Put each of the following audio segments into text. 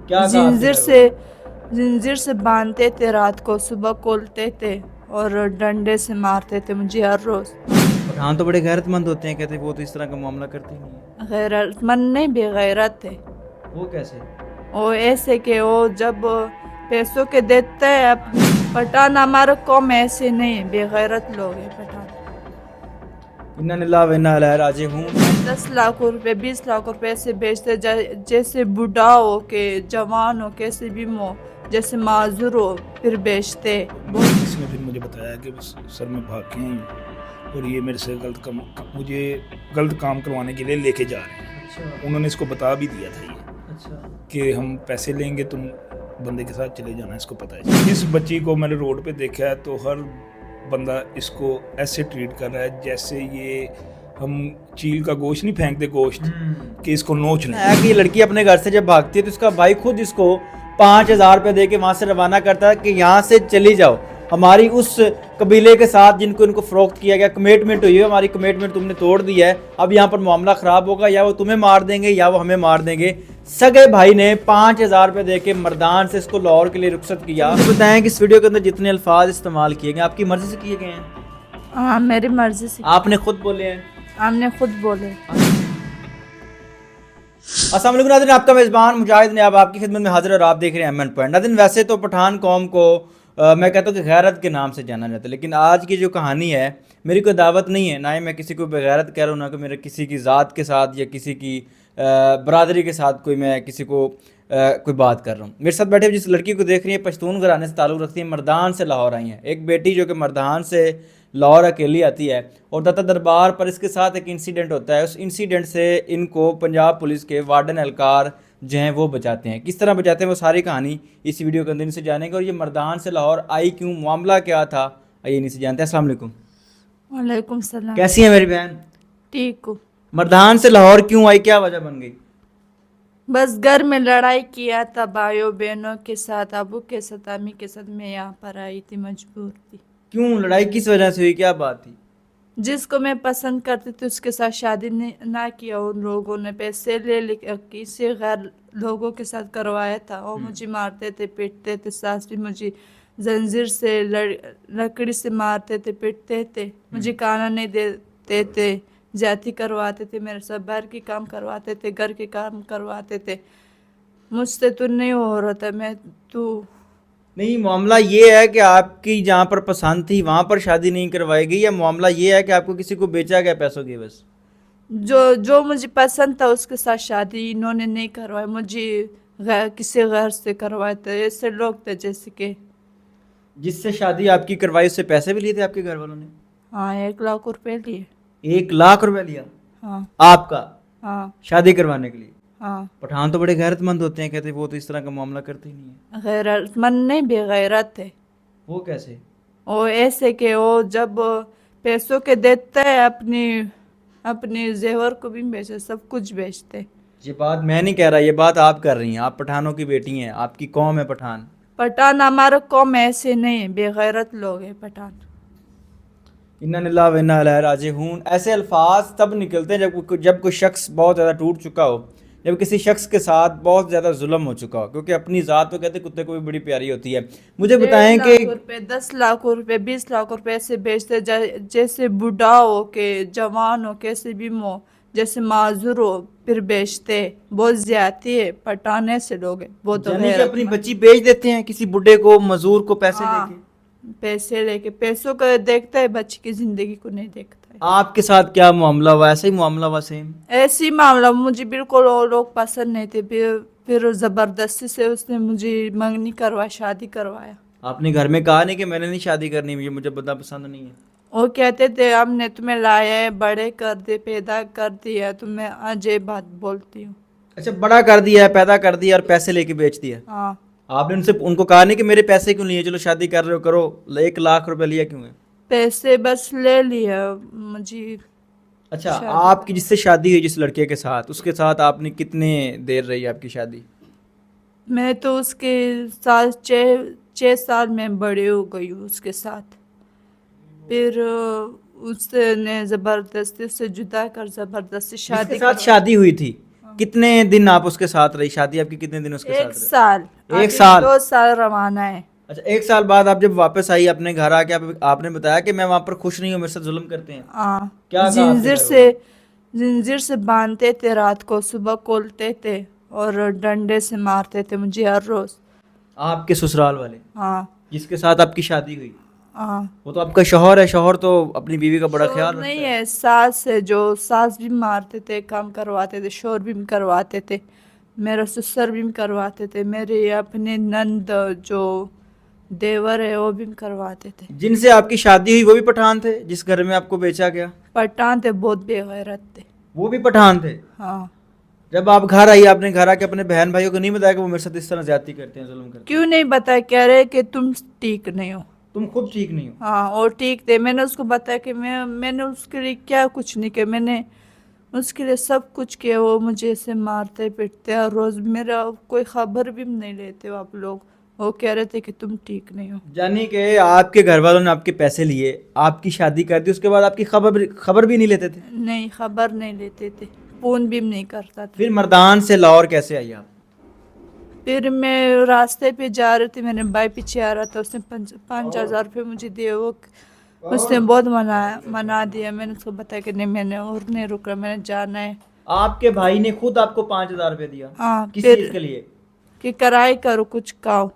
کیا کہا آپ کے گھر والوں زنجیر سے باندھتے تھے رات کو, صبح کھولتے تھے اور ڈنڈے سے مارتے تھے مجھے ہر روز. نے؟ پٹھان تو بڑے غیرت مند ہوتے ہیں, کہتے ہیں وہ تو اس طرح کا معاملہ کرتے ہی نہیں ہیں. غیرت مند نہیں, بے غیرت تھے وہ کیسے؟ وہ. ایسے کہ وہ جب پیسوں کے دیتے ہیں پٹھان, ہمارا قوم ایسے نہیں, بے غیرت لوگ ہیں پٹھان. انا للہ و انا الیہ راجعون. 10 لاکھ روپے 20 لاکھ روپے سے بیچتے, جیسے بوڑھا ہو کہ جوان ہو, کیسے بھی ہو, جیسے معذور ہو پھر بیچتے. کسی نے پھر مجھے بتایا کہ بس سر میں بھاگ کے ہیں اور یہ میرے سے مجھے غلط کام کروانے کے لیے لے کے جا رہے ہیں. اچھا انہوں نے اس کو بتا بھی دیا تھا یہ اچھا. کہ ہم پیسے لیں گے, تم بندے کے ساتھ چلے جانا, اس کو پتہ ہے. اس بچی کو میں نے روڈ پہ دیکھا ہے تو ہر بندہ اس کو ایسے ٹریٹ کر رہا ہے جیسے یہ ہم چیل کا گوشت نہیں پھینکتے گوشت, کہ اس کو نوچ لیں. ہے کہ یہ لڑکی اپنے گھر سے جب بھاگتی ہے تو اس کا بھائی خود اس کو 5,000 روپے دے کے وہاں سے روانہ کرتا ہے کہ یہاں سے چلی جاؤ, ہماری اس قبیلے کے ساتھ جن کو ان کو فروخت کیا گیا, کمٹمنٹ ہوئی ہے, ہماری کمٹمنٹ تم نے توڑ دی ہے, اب یہاں پر معاملہ خراب ہوگا, یا وہ تمہیں مار دیں گے یا وہ ہمیں مار دیں گے. سگے بھائی نے 5,000 روپے دے کے مردان سے اس کو لاہور کے لیے رخصت کیا. مجھے بتائیں کہ اس ویڈیو کے اندر جتنے الفاظ استعمال کیے گئے آپ کی مرضی سے کیے گئے ہیں؟ ہاں, میری مرضی سے آپ نے خود بولے ہیں؟ ہم نے خود بولے. السلام علیکم ناظرین, آپ کا میزبان مجاہد نے اب آپ کی خدمت میں حاضر اور آپ دیکھ رہے ہیں ایم این پوائنٹ. ناظرین, ویسے تو پٹھان قوم کو میں کہتا ہوں کہ غیرت کے نام سے جانا جاتا ہے, لیکن آج کی جو کہانی ہے میری کوئی دعوت نہیں ہے, نہ ہی میں کسی کو بغیرت کہہ رہا ہوں, نہ کہ میرے کسی کی ذات کے ساتھ یا کسی کی برادری کے ساتھ کوئی میں کسی کو کوئی بات کر رہا ہوں. میرے ساتھ بیٹھے جس لڑکی کو دیکھ رہی ہیں پشتون گھرانے سے تعلق رکھتی ہیں, مردان سے لاہور آئی ہیں. ایک بیٹی جو کہ مردان سے لاہور اکیلی آتی ہے اور داتا دربار پر اس کے ساتھ ایک انسیڈنٹ ہوتا ہے. اس انسیڈنٹ سے ان کو پنجاب پولیس کے وارڈن اہلکار جو ہیں وہ بچاتے ہیں. کس طرح بچاتے ہیں وہ ساری کہانی اس ویڈیو کے اندر ان سے جانیں گے, اور یہ مردان سے لاہور آئی کیوں, معاملہ کیا تھا, آئیے ان سے جانتے ہیں. السلام علیکم. وعلیکم السلام. کیسی ہیں میری بہن؟ ٹھیک ہو. مردان سے لاہور کیوں آئی, کیا وجہ بن گئی؟ بس گھر میں لڑائی کیا تھا بھائیوں بہنوں کے ساتھ, ابو کے ساتھ, امی کے ساتھ. میں یہاں پر آئی تھی, مجبور تھی. کیوں لڑائی کس وجہ سے ہوئی, کیا بات تھی؟ جس کو میں پسند کرتی تھی اس کے ساتھ شادی نہ کیا ان لوگوں نے, پیسے لے کسی غیر لوگوں کے ساتھ کروایا تھا. وہ مجھے مارتے تھے, پیٹتے تھے. ساس بھی مجھے زنجیر سے لکڑی سے مارتے تھے, پیٹتے تھے. مجھے کھانا نہیں دیتے تھے, زیادتی کرواتے تھے میرے ساتھ, باہر کے کام کرواتے تھے, گھر کے کام کرواتے تھے. مجھ سے تو نہیں ہو رہا تھا. میں تو نہیں, معاملہ یہ ہے کہ آپ کی جہاں پر پسند تھی وہاں پر شادی نہیں کروائی گئی, یا معاملہ یہ ہے کہ آپ کو کسی کو بیچا گیا پیسوں کے بس؟ جو مجھے پسند تھا اس کے ساتھ شادی انہوں نے نہیں کروائی, مجھے کسی غیر سے کروایا تھا. ایسے لوگ تھے جیسے کہ جس سے شادی آپ کی کروائی اس سے پیسے بھی لیے تھے آپ کے گھر والوں نے؟ ہاں, 1 لاکھ روپے لیے. 1,00,000 روپے لیا ہاں آپ کا ہاں شادی کروانے کے لیے؟ ہاں. پٹھان تو بڑے غیرت مند ہوتے ہیں, کہتے ہیں وہ تو اس طرح کا معاملہ کرتے ہی نہیں ہیں. غیرت مند نہیں, بے غیرت تھے وہ کیسے؟ وہ. ایسے کہ وہ جب پیسوں کے دیتے ہیں اپنی زیور کو بھی بیچتے, سب کچھ بیچتے. یہ بات میں نہیں کہہ رہا, یہ بات آپ کر رہی ہیں. آپ پٹھانوں کی بیٹی ہیں, آپ کی قوم ہے پٹھان. پٹھان ہمارا قوم ایسے نہیں, بے غیرت لوگ ہیں پٹھان. انا للہ و انا الیہ راجعون. ایسے الفاظ تب نکلتے ہیں جب کوئی شخص بہت زیادہ ٹوٹ چکا ہو, جب کسی شخص کے ساتھ بہت زیادہ ظلم ہو چکا ہو, کیونکہ اپنی ذات تو کہتے کتے کو بھی بڑی پیاری ہوتی ہے. مجھے بتائیں کہ 10 لاکھ روپے 20 لاکھ روپے سے بیچتے, جیسے بوڑھا ہو کہ جوان ہو, کیسے بھی ہو, جیسے معذور ہو پھر بیچتے. بہت زیادتی ہے, پٹھانے سے لوگ ہیں بہت. یعنی کہ اپنی بچی بیچ دیتے ہیں کسی بڈھے کو, مزدور کو, پیسے لے کے. پیسے لے کے, پیسوں کو دیکھتا ہے, بچی کی زندگی کو نہیں دیکھتا ہے. آپ کے ساتھ کیا معاملہ ہوا, ایسا ہی معاملہ ہوا سیم؟ ایسی معاملہ. مجھے بالکل وہ لوگ پسند نہیں تھے, پھر زبردستی سے اس نے مجھے منگنی کروایا, شادی کروایا. آپ نے گھر میں کہا نہیں کہ میں نے نہیں شادی کرنی, مجھے بندہ پسند نہیں ہے؟ وہ کہتے تھے ہم نے تمہیں لایا ہے, بڑے کر دے, پیدا کر دیا, تمہیں آج یہ بات بولتی ہوں. اچھا, بڑا کر دیا ہے, پیدا کر دیا اور پیسے لے کے بیچ دیا. ہاں. آپ نے ان کو کہا نہیں کہ میرے پیسے کیوں لیے, چلو شادی کر رہے ہو کرو, 1,00,000 روپے لیا کیوں ہے؟ پیسے بس لے لیا مجھے. اچھا, آپ کی جس سے شادی ہوئی جس لڑکے کے ساتھ, اس کے ساتھ آپ نے کتنے دیر رہی آپ کی شادی؟ میں تو اس کے ساتھ 6 سال میں بڑی ہو گئی ہوں اس کے ساتھ. پھر اس نے زبردستی سے جدا کر زبردستی جس شادی کے ساتھ شادی ہوئی تھی کتنے دن آپ اس کے ساتھ رہی؟ شادی آپ کی کتنے دن اس کے ایک ساتھ رہی؟ سال ایک ابھی سال؟ 2 سال روانہ ہے. اچھا، ایک سال بعد آپ جب واپس آئی اپنے گھر آ کے آپ نے بتایا کہ میں وہاں پر خوش نہیں ہوں، میرے ساتھ ظلم کرتے ہیں. ہاں، کیا کہا آپ کے گھر والوں؟ زنجیر سے باندھتے تھے، رات کو صبح کھولتے تھے اور ڈنڈے سے مارتے تھے مجھے ہر روز. آپ کے سسرال والے ہاں جس کے ساتھ آپ کی شادی ہوئی؟ ہاں. وہ تو آپ کا شوہر ہے. شوہر تو اپنی بیوی کا بڑا شور خیال رکھتا نہیں ہے. ہے، ساس ہے، جو ساس بھی مارتے تھے، کام کرواتے تھے، شور بھی کرواتے تھے، میرا سسر بھی کرواتے تھے، میرے اپنے نند جو دیور ہے وہ بھی کرواتے تھے. جن سے آپ کی شادی ہوئی وہ بھی پٹھان تھے جس گھر میں آپ کو بیچا گیا؟ پٹھان تھے، بہت بے غیرت تھے. وہ بھی پٹھان تھے؟ ہاں. جب آپ گھر آئی آپ نے گھر آ کے اپنے بہن بھائیوں کو نہیں بتایا کہ وہ میرے ساتھ اس طرح زیادتی کرتے ہیں، ظلم کرتے ہیں؟ کیوں نہیں بتایا؟ کہہ رہے کہ تم ٹھیک نہیں ہو. تم خود ٹھیک نہیں ہو. ہاں، اور ٹھیک تھے. میں نے اس کو بتایا کہ میں نے اس کے لیے کیا کچھ نہیں کیا، میں نے اس کے لیے سب کچھ کیا. وہ مجھے ایسے مارتے پیٹتے ہر روز، میرا کوئی خبر بھی نہیں لیتے آپ لوگ. وہ کہہ رہے تھے کہ تم ٹھیک نہیں ہو. یعنی کہ آپ کے گھر والوں نے آپ کے پیسے لیے، آپ کی شادی کر دی، اس کے بعد آپ کی خبر بھی نہیں لیتے تھے؟ نہیں، خبر نہیں لیتے تھے، فون بھی نہیں کرتا تھا. پھر مردان سے لاہور کیسے آئی آپ؟ پھر میں راستے پہ جا رہی تھی، میرے بھائی پیچھے آ رہا تھا، اس نے 5,000 روپے مجھے دیے. وہ اس نے بہت منا دیا. میں نے اس کو بتایا کہ نہیں، میں نے اور نہیں رک رہا، میں نے جانا ہے. آپ کے بھائی نے خود آپ کو 5,000 روپے دیا؟ ہاں. کس پھر چیز کے لیے؟ کہ کرائی کرو کچھ کھاؤ.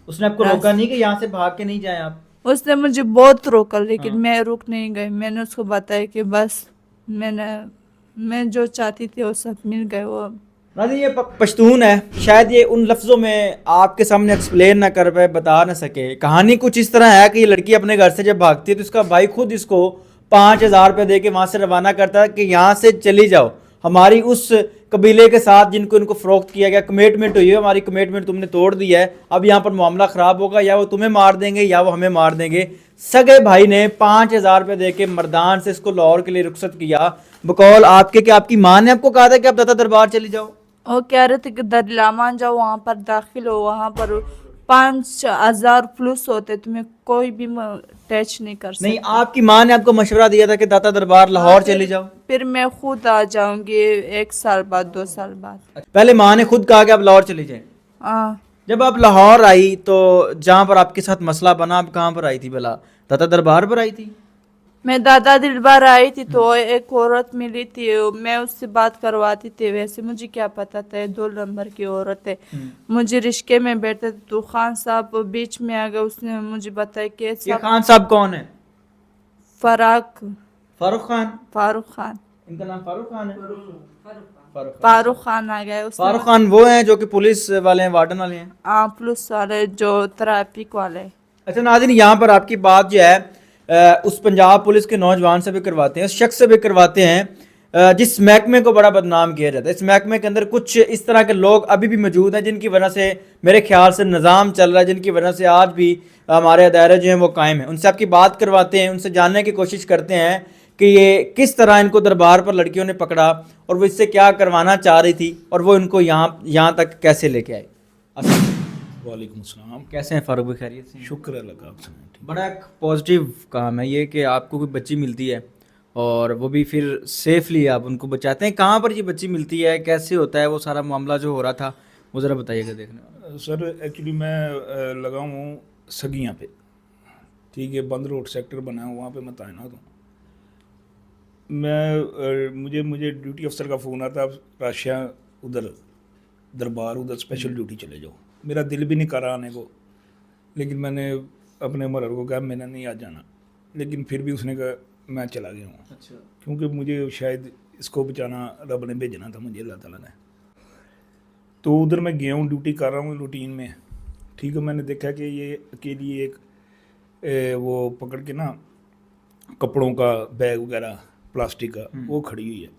اس نے آپ کو روکا نہیں کہ یہاں سے بھاگ کے نہیں جائیں آپ؟ اس نے مجھے بہت روکا لیکن میں رک نہیں گئی. میں نے اس کو بتایا کہ بس میں جو چاہتی تھی وہ سب مل گئے. وہ ناظرین یہ پشتون ہے، شاید یہ ان لفظوں میں آپ کے سامنے ایکسپلین نہ کر پائے، بتا نہ سکے. کہانی کچھ اس طرح ہے کہ یہ لڑکی اپنے گھر سے جب بھاگتی ہے تو اس کا بھائی خود اس کو 5,000 روپے دے کے وہاں سے روانہ کرتا ہے کہ یہاں سے چلی جاؤ، ہماری اس قبیلے کے ساتھ جن کو ان کو فروخت کیا گیا، کمٹمنٹ ہوئی ہے، ہماری کمٹمنٹ تم نے توڑ دی ہے، اب یہاں پر معاملہ خراب ہوگا، یا وہ تمہیں مار دیں گے یا وہ ہمیں مار دیں گے. سگے بھائی نے 5,000 روپے دے کے مردان سے اس کو لاہور کے لیے رخصت کیا. بقول آپ کے کہ آپ کی ماں نے آپ کو کہا تھا کہ آپ داتا دربار چلی جاؤ؟ وہ کہہ رہے تھے کہ درلامان جاؤ، وہاں پر داخل ہو، وہاں پر 5,000 پلس ہوتے، تمہیں کوئی بھی ٹچ نہیں کر نہیں، سکتا. آپ کی ماں نے آپ کو مشورہ دیا تھا کہ داتا دربار لاہور چلی جاؤ؟ پھر میں خود آ جاؤں گی 1 سال بعد، 2 سال بعد. پہلے ماں نے خود کہا کہ آپ لاہور چلی جائیں. ہاں. جب آپ لاہور آئی تو جہاں پر آپ کے ساتھ مسئلہ بنا، آپ کہاں پر آئی تھی بھلا؟ داتا دربار پر آئی تھی؟ میں دادا دربار آئی تھی تو ایک عورت ملی تھی، میں اس سے بات کرواتی تھی. ویسے مجھے کیا پتا تھا 2 نمبر کی عورت ہے. مجھے رشکے میں بیٹھے تھے تو خان صاحب بیچ میں آ گئے. اس نے مجھے بتایا کہ یہ خان صاحب کون ہے؟ فاروق خان. فاروق خان. ان کا نام فاروق خان ہے؟ فاروق خان آ گئے. فاروق خان وہ ہیں جو کہ پولیس والے ہیں، وارڈن والے ہیں؟ ہاں، پولیس والے جو ٹریفک والے. اچھا ناظرین، یہاں پر آپ کی بات جو ہے اس پنجاب پولیس کے نوجوان سے بھی کرواتے ہیں، اس شخص سے بھی کرواتے ہیں جس محکمے کو بڑا بدنام کیا جاتا ہے. اس محکمے کے اندر کچھ اس طرح کے لوگ ابھی بھی موجود ہیں جن کی وجہ سے میرے خیال سے نظام چل رہا ہے، جن کی وجہ سے آج بھی ہمارے ادارے جو ہیں وہ قائم ہیں. ان سے آپ کی بات کرواتے ہیں، ان سے جاننے کی کوشش کرتے ہیں کہ یہ کس طرح ان کو دربار پر لڑکیوں نے پکڑا اور وہ اس سے کیا کروانا چاہ رہی تھی اور وہ ان کو یہاں تک کیسے لے کے آئے. وعلیکم السلام. کیسے ہیں فاروق بھائی؟ خیریت سے؟ شکر اللہ کا. آپ سنائیں. بڑا ایک پازیٹیو کام ہے یہ کہ آپ کو کوئی بچی ملتی ہے اور وہ بھی پھر سیفلی آپ ان کو بچاتے ہیں. کہاں پر یہ بچی ملتی ہے، کیسے ہوتا ہے وہ سارا معاملہ جو ہو رہا تھا، وہ ذرا بتائیے گا. دیکھنے سر ایکچولی میں لگا ہوں سگیاں پہ، ٹھیک ہے، بند روڈ سیکٹر بنا ہے، وہاں پہ میں تعینات ہوں. مجھے ڈیوٹی افسر کا فون آتا، راشیا ادھر دربار ادھر اسپیشل ڈیوٹی چلے جاؤ. میرا دل بھی نہیں کر رہا آنے کو، لیکن میں نے اپنے مرر کو کہا میں نے نہیں آ جانا، لیکن پھر بھی اس نے کہا میں چلا گیا ہوں. اچھا. کیونکہ مجھے شاید اس کو بچانا رب نے بھیجنا تھا مجھے، اللہ تعالیٰ نے. تو ادھر میں گیا ہوں، ڈیوٹی کر رہا ہوں روٹین میں، ٹھیک ہے. میں نے دیکھا کہ یہ اکیلی ایک وہ پکڑ کے نا کپڑوں کا بیگ وغیرہ پلاسٹک کا وہ کھڑی ہوئی ہے.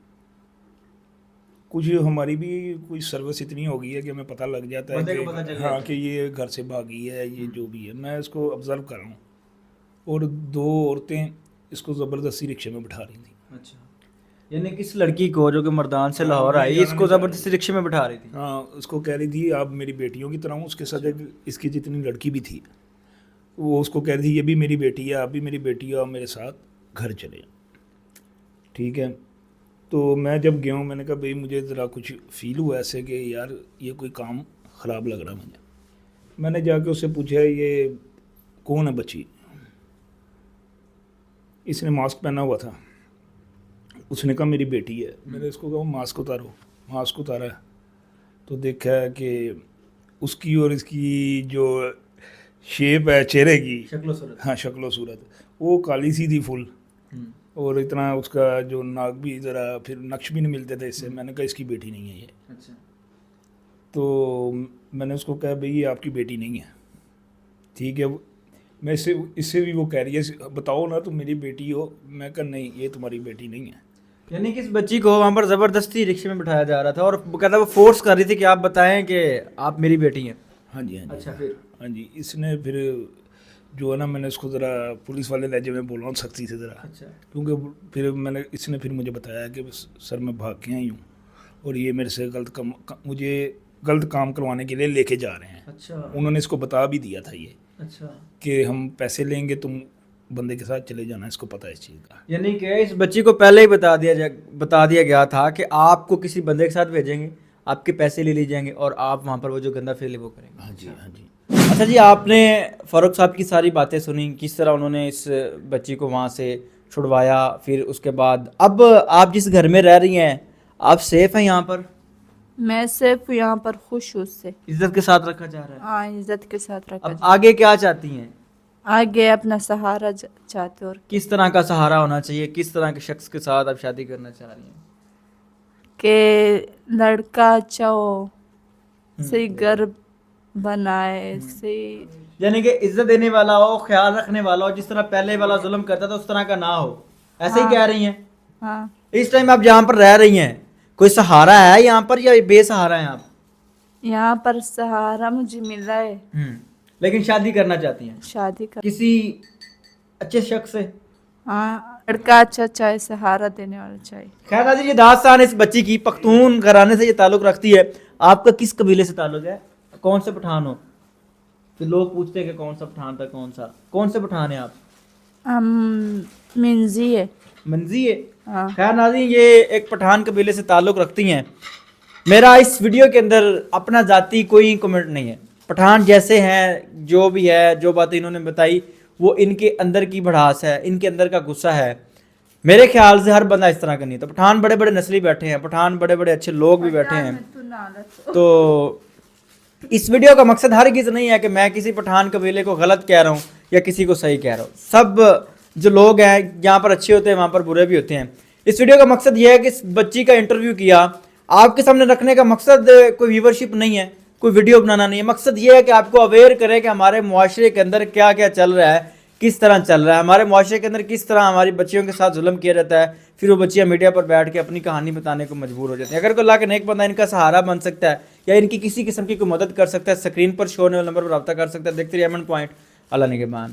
کچھ ہماری بھی کوئی سروس اتنی ہو گئی ہے کہ ہمیں پتہ لگ جاتا ہے کہ ہاں کہ یہ گھر سے بھاگی ہے، یہ جو بھی ہے. میں اس کو آبزرو کر رہا ہوں اور 2 عورتیں اس کو زبردستی رکشے میں بٹھا رہی تھیں. اچھا، یعنی کس لڑکی کو جو کہ مردان سے لاہور آئی اس کو زبردستی رکشے میں بٹھا رہی تھی؟ ہاں، اس کو کہہ رہی تھی آپ میری بیٹیوں کی طرح ہوں. اس کے ساتھ ایک اس کی جتنی لڑکی بھی تھی وہ اس کو کہہ رہی تھی یہ بھی میری بیٹی ہے، آپ بھی میری بیٹی ہے، اور میرے ساتھ گھر چلے. ٹھیک ہے. تو میں جب گیا ہوں میں نے کہا بھائی مجھے ذرا کچھ فیل ہوا ایسے کہ یار یہ کوئی کام خراب لگ رہا مجھے. میں نے جا کے اس سے پوچھا یہ کون ہے بچی. اس نے ماسک پہنا ہوا تھا. اس نے کہا میری بیٹی ہے. میں نے اس کو کہا ماسک اتارو. ماسک اتارا ہے تو دیکھا ہے کہ اس کی اور اس کی جو شیپ ہے چہرے کی, شکل و صورت, ہاں شکل و صورت, وہ کالی سی تھی فل, اور اتنا اس کا جو ناک بھی ذرا پھر نقش بھی نہیں ملتے تھے اس سے. میں نے کہا اس کی بیٹی نہیں ہے یہ. اچھا. تو میں نے اس کو کہا بھئی یہ آپ کی بیٹی نہیں ہے. ٹھیک ہے, میں اس سے بھی وہ کہہ رہی ہے بتاؤ نا تم میری بیٹی ہو. میں کہا نہیں یہ تمہاری بیٹی نہیں ہے. یعنی کہ اس بچی کو وہاں پر زبردستی رکشے میں بٹھایا جا رہا تھا اور کہتا وہ فورس کر رہی تھی کہ آپ بتائیں کہ آپ میری بیٹی ہیں. ہاں جی, ہاں جی. اچھا پھر ہاں جی, اس نے پھر جو ہے نا میں نے اس کو ذرا پولیس والے لہجے میں بولا ہوں سختی سے ذرا, اچھا کیونکہ پھر اس نے پھر مجھے بتایا کہ سر میں بھاگ کے آئی ہوں اور یہ میرے سے مجھے غلط کام کروانے کے لیے لے کے جا رہے ہیں. اچھا. انہوں نے اس کو بتا بھی دیا تھا یہ اچھا کہ ہم پیسے لیں گے, تم بندے کے ساتھ چلے جانا. اس کو پتہ ہے اس چیز کا. یعنی کہ اس بچی کو پہلے ہی بتا دیا گیا تھا کہ آپ کو کسی بندے کے ساتھ بھیجیں گے, آپ کے پیسے لے جائیں گے اور آپ وہاں پر وہ جو گندا فیل ہے وہ کریں گے. ہاں جی, ہاں جی. اچھا جی, آپ نے فاروق صاحب کی ساری باتیں سنی, کس طرح انہوں نے اس بچی کو وہاں سے چھڑوایا, پھر اس کے بعد اب آپ جس گھر میں رہ رہی ہیں آپ سیف ہیں یہاں پر؟ میں صرف یہاں پر خوش ہوں, اس سے عزت کے ساتھ رکھا جا رہا ہے. ہاں عزت کے ساتھ رکھا اب آگے کیا چاہتی ہیں؟ آگے اپنا سہارا چاہتے. اور کس طرح کا سہارا ہونا چاہیے, کس طرح کے شخص کے ساتھ آپ شادی کرنا چاہ رہی ہیں؟ کہ لڑکا اچھا ہو, صحیح گھر بنائے, صحیح یعنی کہ عزت دینے والا ہو, خیال رکھنے والا ہو, جس طرح پہلے والا ظلم کرتا تھا اس طرح کا نہ ہو. ایسے ہی کہہ رہی ہیں؟ ہاں. اس ٹائم آپ جہاں پر رہ رہی ہیں کوئی سہارا ہے یہاں پر یا بے سہارا ہیں آپ؟ یہاں پر سہارا مجھے ملا ہے. لیکن شادی کرنا چاہتی ہیں شادی کر, کسی اچھے شخص سے؟ ہاں لڑکا اچھا چاہے, سہارا دینے والا چاہیے. خیر ناظرین, یہ داستان اس بچی کی پختون گھرانے سے یہ تعلق رکھتی ہے. آپ کا کس قبیلے سے تعلق ہے, کون سے پٹھان ہو؟ پھر لوگ پوچھتے ہیں کہ کون سا پٹھان تھا, کون سے پٹھان ہیں آپ؟ ہم منزی ہے. منزی ہے. ہاں. خیر ناظرین, یہ ایک پٹھان قبیلے سے تعلق رکھتی ہیں. میرا اس ویڈیو کے اندر اپنا ذاتی کوئی کمنٹ نہیں ہے. پٹھان جیسے ہیں, جو بھی ہے, جو باتیں انہوں نے بتائی وہ ان کے اندر کی بھڑاس ہے, ان کے اندر کا غصہ ہے. میرے خیال سے ہر بندہ اس طرح کا نہیں. تو پٹھان بڑے بڑے نسلی بیٹھے ہیں, پٹھان بڑے بڑے اچھے لوگ بھی بیٹھے ہیں. تو اس ویڈیو کا مقصد ہرگز نہیں ہے کہ میں کسی پٹھان قبیلے کو غلط کہہ رہا ہوں یا کسی کو صحیح کہہ رہا ہوں. سب جو لوگ ہیں جہاں پر اچھے ہوتے ہیں وہاں پر برے بھی ہوتے ہیں. اس ویڈیو کا مقصد یہ ہے کہ اس بچی کا انٹرویو کیا, آپ کے سامنے رکھنے کا مقصد کوئی ویورشپ نہیں ہے, کوئی ویڈیو بنانا نہیں ہے. مقصد یہ ہے کہ آپ کو اویئر کرے کہ ہمارے معاشرے کے اندر کیا کیا چل رہا ہے, کس طرح چل رہا ہے, ہمارے معاشرے کے اندر کس طرح ہماری بچیوں کے ساتھ ظلم کیا جاتا ہے. پھر وہ بچیاں میڈیا پر بیٹھ کے اپنی کہانی بتانے کو مجبور ہو جاتی ہیں. اگر کوئی اللہ کے نیک بندہ ان کا سہارا بن سکتا ہے یا ان کی کسی قسم کی کوئی مدد کر سکتا ہے, اسکرین پر شو ہونے والے نمبر پر رابطہ کر سکتا ہے. دیکھتے رہیے ایمن پوائنٹ. اللہ نگہبان.